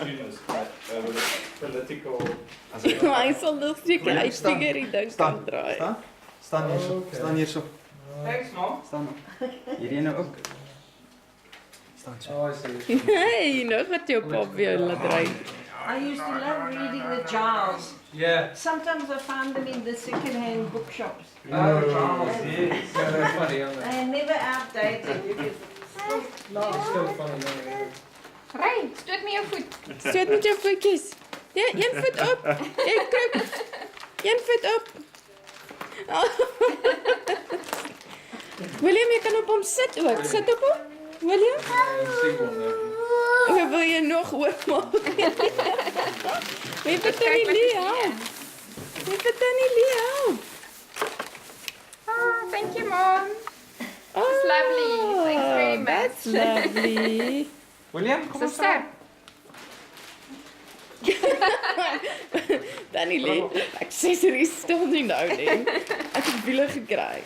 extremist, with a political. Hy sal nog seker uitfigure die ding kan draai. Staan hier so. Staan hier so. Thanks, Mom. Staan op. Hierdie nou ook. Staan so. Oh, I see. Hey, nou gaat jou pap weer laat ry. I used to love reading the Giles. Yeah. Sometimes I found them in the second-hand bookshops. Oh, Charles, yes. Yeah, they're funny, aren't they? They are never outdated. You could It's still funny, yeah. Ry, stoot met jou voet. Stoot met jou voetjies. Ja, een voet op. Jy kruip. Een voet op. Oh. William, jy kan op hom sit ook. Sit op hom. William? Of wil jy nog hoog maak? Wie het dan nie Leo? Wie het dan nie Leo? Oh, thank you, Mom. Oh, That's lovely. Thanks very much. That's lovely. William, kom ons Sister. Danny Lee, accessories stil nie nou nie. Ek het wiele gekry.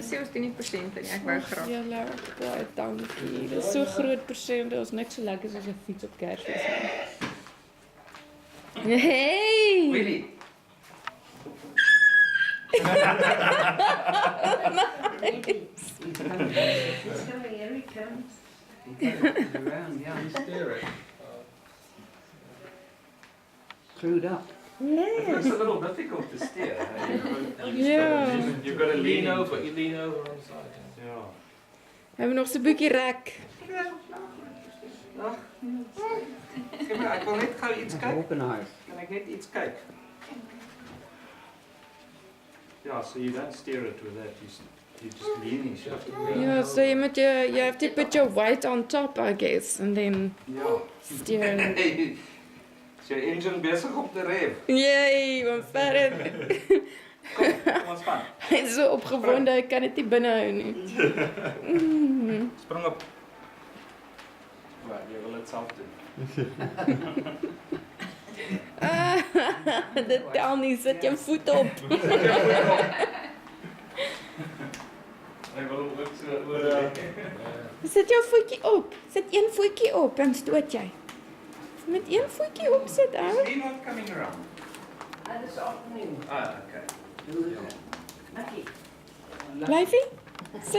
Sê ons doen nie persente nie, ek wou graag. Ja, baie dankie. Dit is so groot persent, dit is net so lekker soos 'n fiets op Kersfees. Hey! Willie. here he comes. Around, yeah. steer it. Screwed up. It's a little difficult to steer. Ja. You've got to lean over. You lean over on the side. Yeah. We hebben nog zo'n boekje rek. Ek wil net gou iets kyk. Open eyes. Kan ek net iets kyk? Yeah, so you don't steer it with that. You just lean and shift. Ja, so you have to put your weight on top, I guess, and then Ja. steer. Is jou engine besig om te rev? Yay, want verder. Kom ons gaan. Hy is so opgewonde, hy kan dit nie binnehou nie. Spring op. Maar jy wil dit self doen. Dit tel nie, sit jou voet op. Hy wil ook so oor. Sit jou voetjie op. Sit een voetjie op en stoot jy. Met een voetjie op sit, ou. Is he not coming around? This afternoon. Ah, okay. Okay. Lyfie? Sit